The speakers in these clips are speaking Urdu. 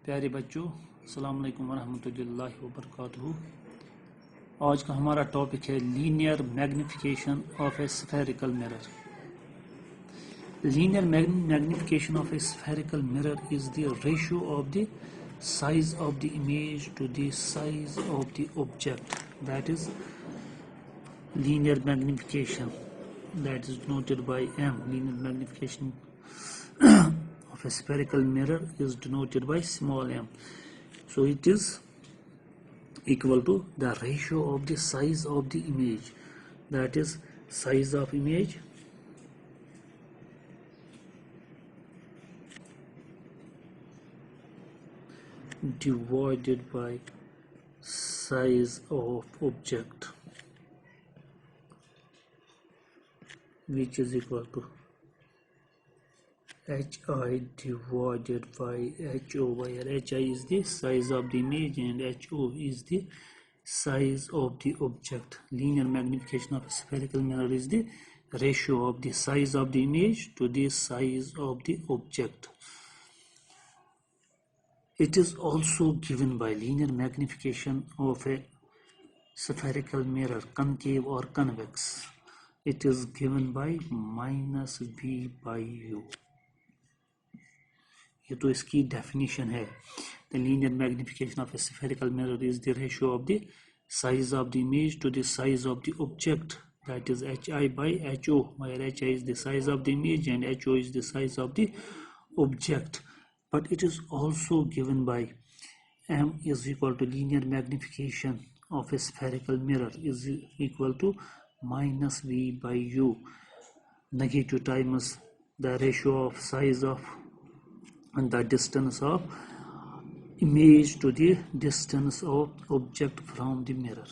پیارے بچوں، السلام علیکم ورحمۃ اللہ وبرکاتہ۔ آج کا ہمارا ٹاپک ہے linear magnification of a spherical mirror. Linear magnification of a spherical mirror is the ratio of the size of the image to the size of the object. That is linear magnification, that is denoted by M. Linear magnification of a spherical mirror is denoted by small m. So it is equal to the ratio of the size of the image, that is size of image divided by size of object, which is equal to hi divided by ho, where hi is the size of the image and ho is the size of the object. Linear magnification of a spherical mirror is the ratio of the size of the image to the size of the object. It is also given by linear magnification of a spherical mirror, concave or convex. It is given by minus v by u. یہ تو اس کی ڈیفینیشن ہے. The linear magnification of a spherical mirror is the ratio of the size of the image to the size of the object, that is hi by ho, where hi is the size of the image and ho is the size of the object. But it is also given by m is equal to linear magnification of a spherical mirror is equal to minus v by u, negative times the ratio of size of and the distance of image to the distance of object from the mirror.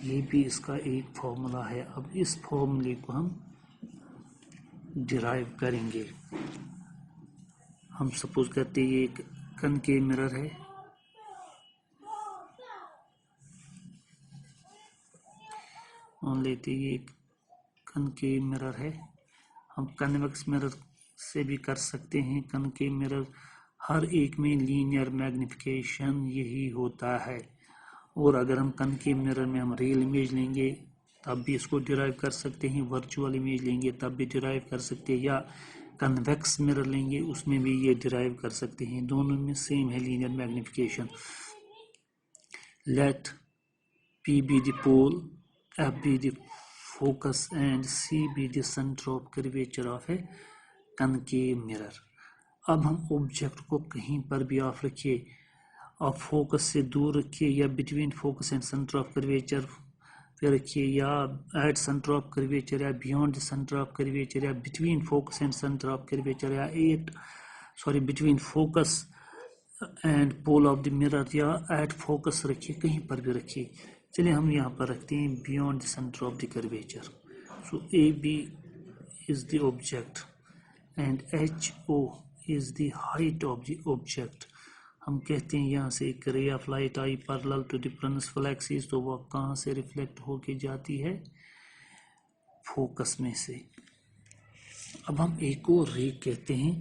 یہ بھی اس کا ایک فارمولا ہے. اب اس فارمولے کو ہم ڈرائیو کریں گے. ہم سپوز کرتے یہ ایک کنکیو مرر ہے. مان لیتے یہ ایک کنکیو مرر ہے. ہم کنویکس مرر سے بھی کر سکتے ہیں. کنکیو مرر ہر ایک میں لینئر میگنیفیکیشن یہی ہوتا ہے. اور اگر ہم کنکیو مرر میں ہم ریئل امیج لیں گے تب بھی اس کو ڈرائیو کر سکتے ہیں. ورچوئل امیج لیں گے تب بھی ڈرائیو کر سکتے ہیں, یا کنویکس مرر لیں گے اس میں بھی یہ ڈرائیو کر سکتے ہیں. دونوں میں سیم ہے linear magnification. Let P be the pole, F be the focus and C be the centre of curvature of a concave mirror. اب ہم آبجیکٹ کو کہیں پر بھی آپ رکھیے, آپ فوکس سے دور رکھیے یا between focus and centre of curvature پہ رکھیے, یا ایٹ سینٹر آف کرویچر, یا بیونڈ سینٹر آف کرویچر, یا between focus and centre of curvature, یا between focus and pole of the mirror, یا ایٹ فوکس رکھیے, کہیں پر بھی رکھیے. چلیے ہم یہاں پر رکھتے ہیں beyond the centre of the curvature. So A B is the object and H O is the height of the object. ہم کہتے ہیں یہاں سے ایک ray of light I parallel to the principal axis, تو وہ کہاں سے ریفلیکٹ ہو کے جاتی ہے؟ فوکس میں سے. اب ہم ایک اور رے کہتے ہیں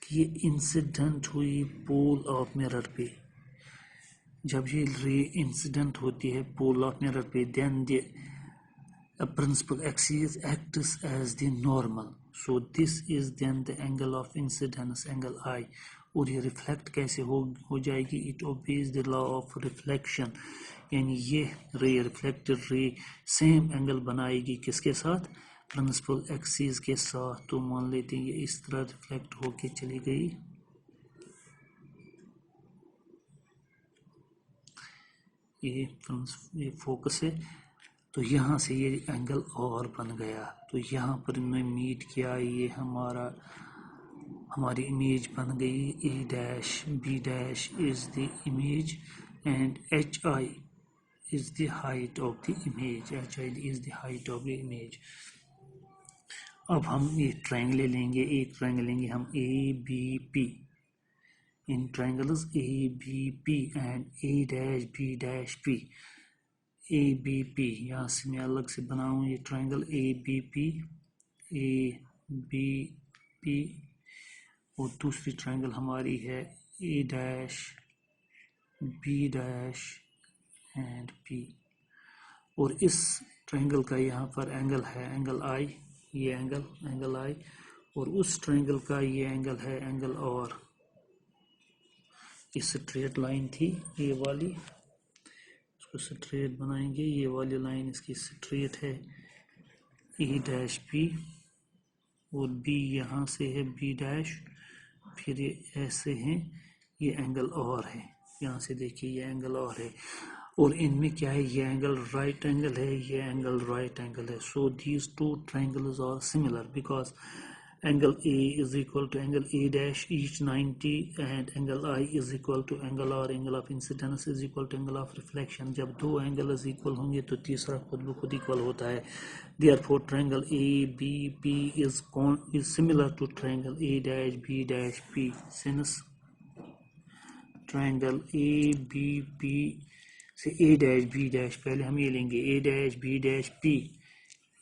کہ یہ انسیڈنٹ ہوئی پول آف مرر پہ. جب یہ رے انسیڈنٹ ہوتی ہے پول آف مرر پہ, then the principal axis acts as the normal. So this is then the angle of incidence, angle I. اور یہ ریفلیکٹ کیسے ہو جائے گی؟ It obeys the law of reflection. یعنی یہ رے ریفلیکٹڈ رے سیم اینگل بنائے گی کس کے ساتھ؟ پرنسپل ایکسیز کے ساتھ. تو مان لیتے ہیں یہ اس طرح ریفلیکٹ ہو کے چلی گئی. یہ فوکس ہے, تو یہاں سے یہ اینگل اور بن گیا. تو یہاں پر انہوں نے میٹ کیا, یہ ہماری امیج بن گئی. A dash B dash is the image and H I is the height of the image. H I is the height of the image. اب ہم یہ ٹرائنگل لیں گے, ایک ٹرائنگل لیں گے ہم اے بی پی. ان triangles A B P and A dash B dash P. A B P, یہاں سے میں الگ سے بناؤں یہ triangle A B P, A B P اور دوسری ٹرائنگل ہماری ہے A dash B dash and P, اور اس ٹرائنگل کا یہاں پر اینگل ہے اینگل آئی، یہ اینگل آئی، اور اس ٹرائنگل کا یہ اینگل ہے اینگل اور یہ اسٹریٹ لائن تھی یہ والی، اس کو اسٹریٹ بنائیں گے، یہ والی لائن اس کی اسٹریٹ ہے اے ڈیش بی، اور بی یہاں سے ہے بی ڈیش، پھر یہ ایسے ہیں، یہ اینگل اور ہے، یہاں سے دیکھیے یہ اینگل اور ہے، اور ان میں کیا ہے، یہ اینگل رائٹ اینگل ہے، یہ اینگل رائٹ اینگل ہے. So these two triangles are similar because angle A is equal to angle A dash each 90 and angle I is equal to angle R, angle of incidence is equal to angle of reflection. جب دو angles equal ہوں گے تو تیسرا خود بخود equal ہوتا ہے. Therefore triangle ABP is similar to triangle A dash B dash P. Since triangle ABP سے A dash B dash پہلے ہم یہ لیں گے A dash B dash P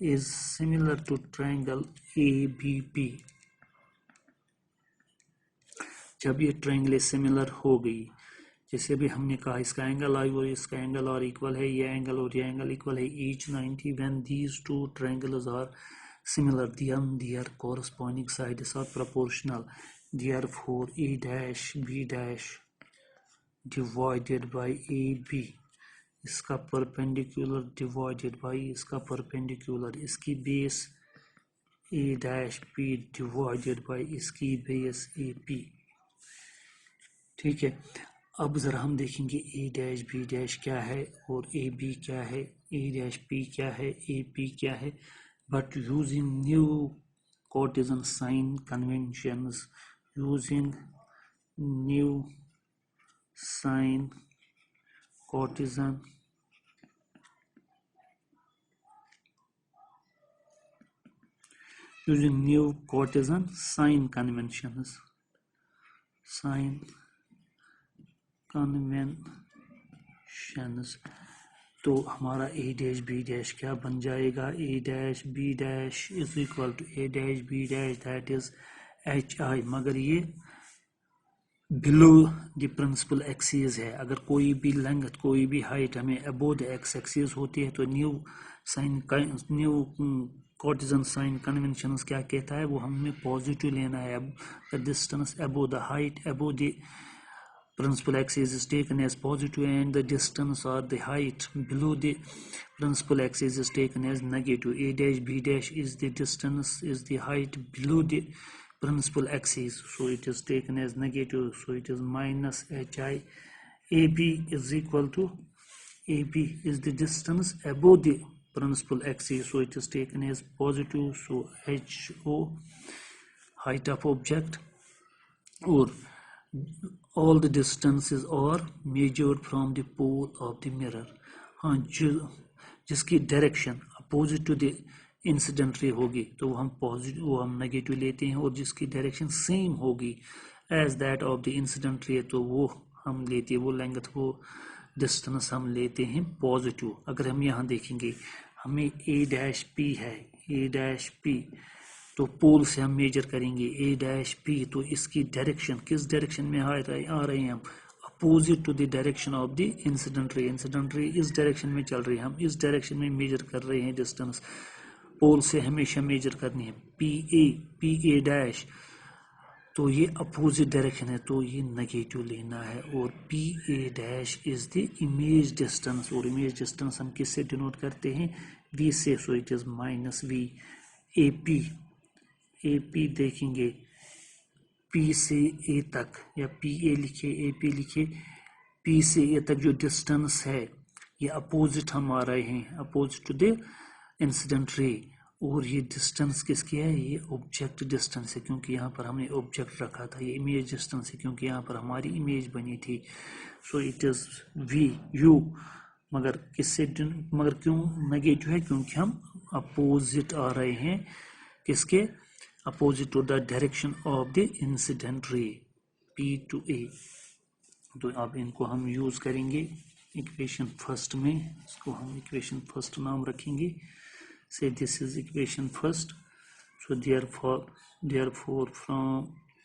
is similar to triangle ABP. جب یہ ٹرائنگل سملر ہو گئی، جیسے بھی ہم نے کہا اس کا اینگل آئی اور اس کا اینگل اور ایکول ہے، یہ اینگل اور یہ اینگل ایکول ہے، each 90 when these two triangles are similar then their corresponding sides are proportional. Therefore A dash B dash divided by AB اس کا پرپینڈیکولر ڈیوائڈیڈ بائی اس کا پرپینڈیکولر، اس کی base A dash P divided by اس کی بیس اے پی. ٹھیک ہے، اب ذرا ہم دیکھیں گے اے ڈیش بی ڈیش کیا ہے اور اے بی کیا ہے، اے ڈیش پی کیا ہے، اے پی کیا ہے، but using new Cartesian sign conventions, using new sign Cartesian using new Cartesian sign conventions. تو ہمارا اے ڈیش بی ڈیش کیا بن جائے گا، A dash B dash is equal to A dash B dash that is H I, مگر یہ بلو دی پرنسپل ایکسیز ہے. اگر کوئی بھی لینگتھ کوئی بھی ہائٹ ہمیں ابو دی ایکس ایکسیز ہوتی ہے تو نیو کارٹیزن سائن کنونشنز کیا کہتا ہے، وہ ہمیں پازیٹیو لینا ہے. the distance above the height above the principal axis is taken as positive and the distance or the height below the principal axis is taken as negative. A dash B dash is the distance, is the height below the principal axis, so it is taken as negative, so it is minus hi. AB is equal to, AB is the distance above the principal axis, so it is taken as positive, so HO height of object, or all the distances are measured from the pole of the mirror. ہاں جس کی direction opposite to the incident ray ہوگی تو وہ ہم پازیٹیو وہ ہم نیگیٹو لیتے ہیں، اور جس کی ڈائریکشن سیم ہوگی as that of the incident رے تو وہ ہم لیتے ہیں، وہ لینگتھ وہ ڈسٹنس ہم لیتے ہیں پازیٹیو. اگر ہم یہاں دیکھیں گے ہمیں اے ڈیش پی ہے، اے ڈیش پی تو پول سے ہم میجر کریں گے اے ڈیش پی، تو اس کی ڈائریکشن کس ڈائریکشن میں آ رہے ہیں ہم، opposite to the direction of the incident ray. Incident ray اس ڈائریکشن میں چل رہی ہے، ہم اس ڈائریکشن میں میجر کر رہے ہیں ڈسٹنس، پول سے ہمیشہ میجر کرنی ہے. پی اے ڈیش تو یہ اپوزٹ ڈائریکشن ہے تو یہ نیگیٹو لینا ہے، اور P A dash is the image distance, اور امیج ڈسٹنس ہم کس سے ڈینوٹ کرتے ہیں، وی سے، سو اٹ از مائنس وی. اے پی دیکھیں گے پی سے اے تک، یا پی اے لکھے اے پی لکھے، پی سے اے تک جو ڈسٹنس ہے یہ اپوزٹ ہم آ رہے ہیں، اپوزٹ ٹو دی انسیڈنٹ رے، اور یہ ڈسٹنس کس کی ہے، یہ آبجیکٹ ڈسٹنس ہے کیونکہ یہاں پر ہم نے آبجیکٹ رکھا تھا. یہ امیج ڈسٹنس ہے کیونکہ یہاں پر ہماری امیج بنی تھی، so it is we you. مگر کیوں نیگیٹو ہے، کیونکہ ہم اپوزٹ آ رہے ہیں کس کے، opposite to the direction of the incident ray P to اے. تو اب ان کو ہم یوز کریں گے ایکویشن فرسٹ میں، اس کو ہم ایکویشن فرسٹ نام رکھیں گے. say this is equation first, so therefore from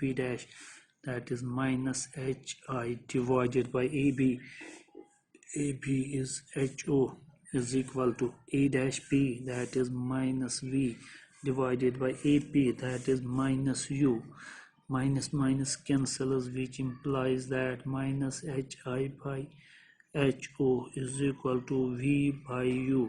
b dash that is minus hi divided by ab is ho is equal to a dash b that is minus v divided by ap that is minus u. Minus minus cancels, which implies that minus hi by ho is equal to v by u.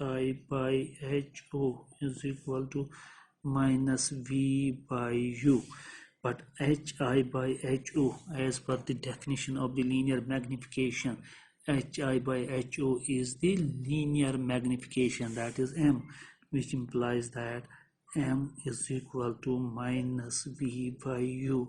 hi by ho is equal to minus v by u. But hi by ho, as per the definition of the linear magnification, hi by ho is the linear magnification, that is m, which implies that m is equal to minus v by u.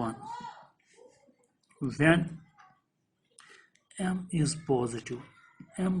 1 when m is positive, m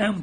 m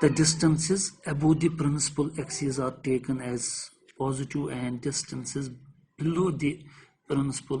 the distances above the principal axis are taken as positive and distances below the principal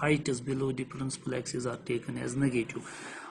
height is below the principal axis are taken as negative.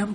m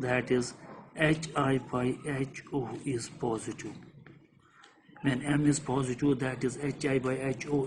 that is hi by ho is positive. when m is positive that is hi by ho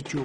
ho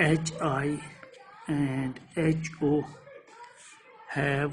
hi and ho have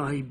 hi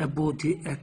above the x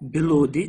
below the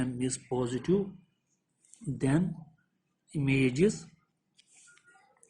m is positive then image is,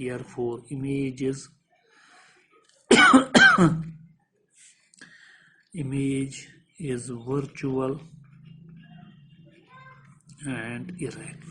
therefore image is virtual and erect.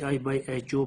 hi by ho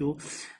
ho.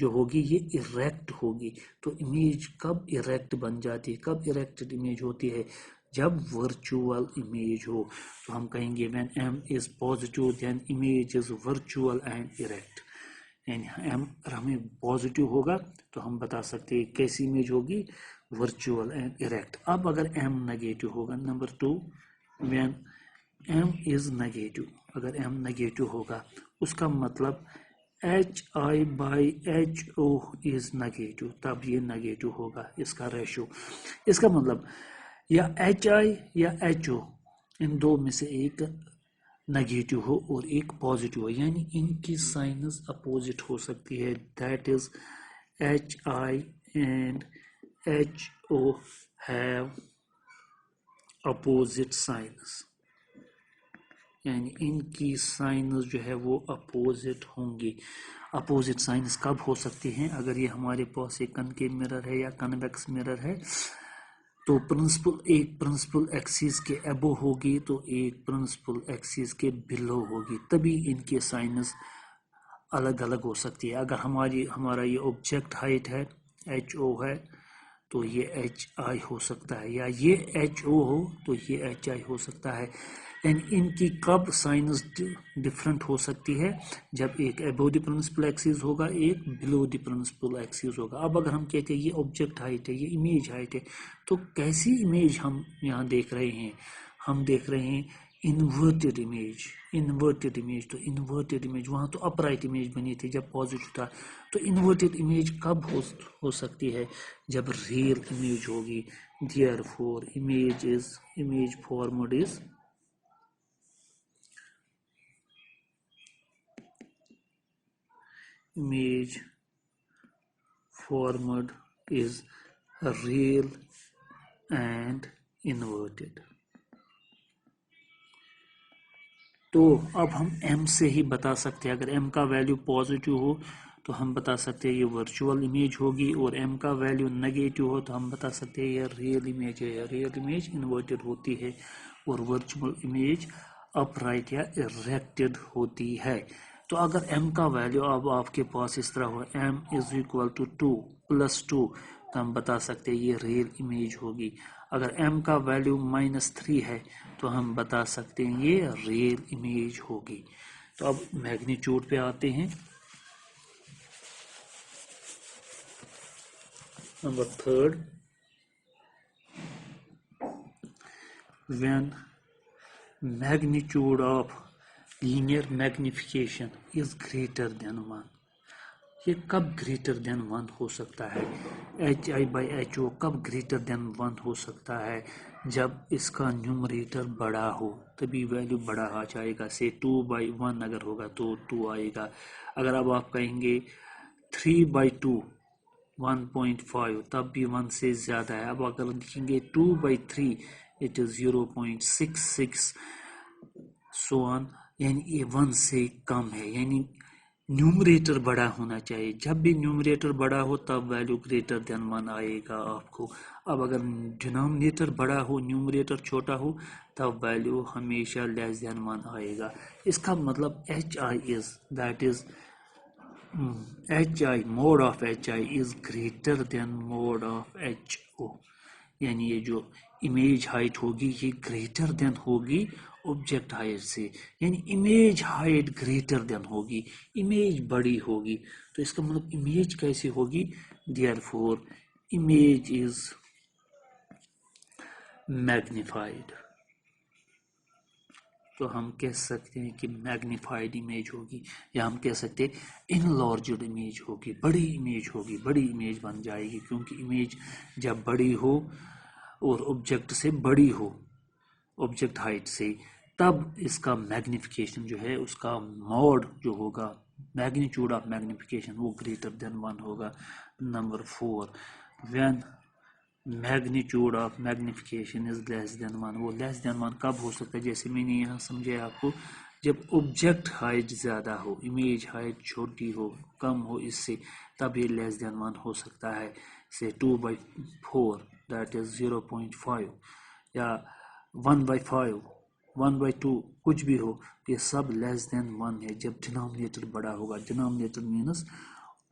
جو ہوگی یہ اریکٹ ہوگی. تو امیج کب اریکٹ بن جاتی ہے, کب اریکٹڈ امیج ہوتی ہے؟ جب ورچوئل امیج ہو. تو ہم کہیں گے when M is positive then image is virtual and erect. یعنی M اگر ہمیں پازیٹیو ہوگا تو ہم بتا سکتے ہیں کیسی امیج ہوگی, ورچوئل اینڈ اریکٹ. اب اگر M نگیٹو ہوگا, number 2 when M is negative, اگر M نیگیٹو ہوگا اس کا مطلب HI/HO is نیگیٹو, تب یہ نیگیٹو ہوگا اس کا ریشو. اس کا مطلب یا HI یا HO ان دو میں سے ایک نیگیٹو ہو اور ایک پازیٹیو ہو, یعنی ان کی سائنز اپوزٹ ہو سکتی ہے. That is HI and HO have opposite signs, یعنی ان کی سائنز جو ہے وہ اپوزٹ ہوں گی. اپوزٹ سائنز کب ہو سکتی ہیں؟ اگر یہ ہمارے پاس ایک کنکیو مرر ہے یا کنویکس مرر ہے تو ایک پرنسپل ایکسس کے ابو ہوگی تو ایک پرنسپل ایکسس کے بلو ہوگی, تبھی ان کے سائنز الگ الگ ہو سکتی ہے. اگر ہمارا یہ آبجیکٹ ہائٹ ہے HO ہے تو یہ HI ہو سکتا ہے, یا یہ HO ہو تو یہ HI ہو سکتا ہے. یعنی ان کی کب سائنز ڈفرنٹ ہو سکتی ہے؟ جب ایک ابو دی پرنسپل ایکسس ہوگا, ایک بلو دی پرنسپل ایکسس ہوگا. اب اگر ہم کہتے ہیں یہ آبجیکٹ ہائٹ ہے, یہ امیج ہائٹ ہے, تو کیسی امیج ہم یہاں دیکھ رہے ہیں؟ ہم دیکھ رہے ہیں انورٹڈ امیج. تو انورٹڈ امیج, وہاں تو اپرائٹ امیج بنی تھی جب پازیٹیو تھا. تو انورٹڈ امیج کب ہو سکتی ہے؟ جب ریئل امیج ہوگی. therefore image formed is real and inverted. تو اب ہم M سے ہی بتا سکتے ہیں, اگر M کا ویلیو پازیٹیو ہو تو ہم بتا سکتے ہیں یہ ورچوئل امیج ہوگی, اور M کا ویلیو نیگیٹو ہو تو ہم بتا سکتے ہیں یہ ریئل امیج ہے. ریئل امیج انورٹڈ ہوتی ہے اور ورچوئل امیج اپرائٹ یا اریکٹڈ ہوتی ہے. تو اگر M کا ویلیو اب آپ کے پاس اس طرح ہو M is equal to 2 plus 2 تو ہم بتا سکتے ہیں یہ ریئل امیج ہوگی. اگر M کا ویلیو -3 ہے تو ہم بتا سکتے ہیں یہ ریئل امیج ہوگی. تو اب میگنیچیوڈ پہ آتے ہیں. Number 3 when magnitude of linear magnification is greater than 1. یہ کب greater than 1 ہو سکتا ہے؟ HI/HO کب greater than 1 ہو سکتا ہے؟ جب اس کا نیومریٹر بڑا ہو تبھی ویلیو بڑا آ جائے گا. سے 2/1 اگر ہوگا تو 2 آئے گا. اگر اب آپ کہیں گے 3/2 1.5 تب بھی 1 سے زیادہ ہے. اب اگر لکھیں گے 2/3 it is 0.66 so on, یعنی یہ 1 سے کم ہے. یعنی نیومریٹر بڑا ہونا چاہیے. جب بھی نیومریٹر بڑا ہو تب ویلیو گریٹر دین 1 آئے گا آپ کو. اب اگر ڈینومینیٹر بڑا ہو نیومریٹر چھوٹا ہو تب ویلیو ہمیشہ لیس دین 1 آئے گا. اس کا مطلب HI mode of HI is greater than mode of HO. یعنی یہ جو امیج ہائٹ ہوگی یہ گریٹر دین ہوگی آبجیکٹ ہائٹ سے. یعنی امیج ہائٹ گریٹر دین ہوگی, امیج بڑی ہوگی. تو اس کا مطلب امیج کیسی ہوگی؟ therefore image is magnified. تو ہم کہہ سکتے ہیں کہ میگنیفائڈ امیج ہوگی, یا ہم کہہ سکتے ہیں انلارجڈ امیج ہوگی, بڑی امیج ہوگی, بڑی امیج بن جائے گی. کیونکہ امیج جب بڑی ہو اور آبجیکٹ سے بڑی ہو, آبجیکٹ ہائٹ سے, تب اس کا میگنیفیکیشن جو ہے اس کا موڈ جو ہوگا میگنیچیوڈ آف میگنیفیکیشن وہ گریٹر دین 1 ہوگا. نمبر 4 when میگنیچیوڈ آف میگنیفیکیشن از لیس دین 1. وہ لیس دین 1 کب ہو سکتا ہے؟ جیسے میں نے یہاں سمجھایا آپ کو, جب آبجیکٹ ہائٹ زیادہ ہو, امیج ہائٹ چھوٹی ہو, کم ہو اس سے, تب یہ لیس دین 1 ہو سکتا ہے. سے 2/4 that is 0.5 یا 1/5 1/2 کچھ بھی ہو, یہ سب لیس دین 1 ہے جب ڈینومینیٹر بڑا ہوگا. Denominator means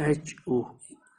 HO,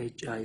HI,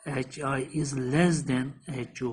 HI is less than HO,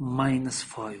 -5,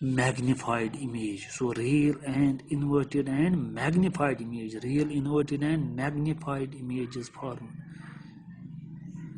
magnified image. So real and inverted and magnified image, real inverted and magnified image is formed,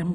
m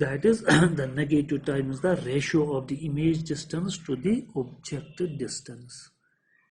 that is the negative times the ratio of the image distance to the object distance.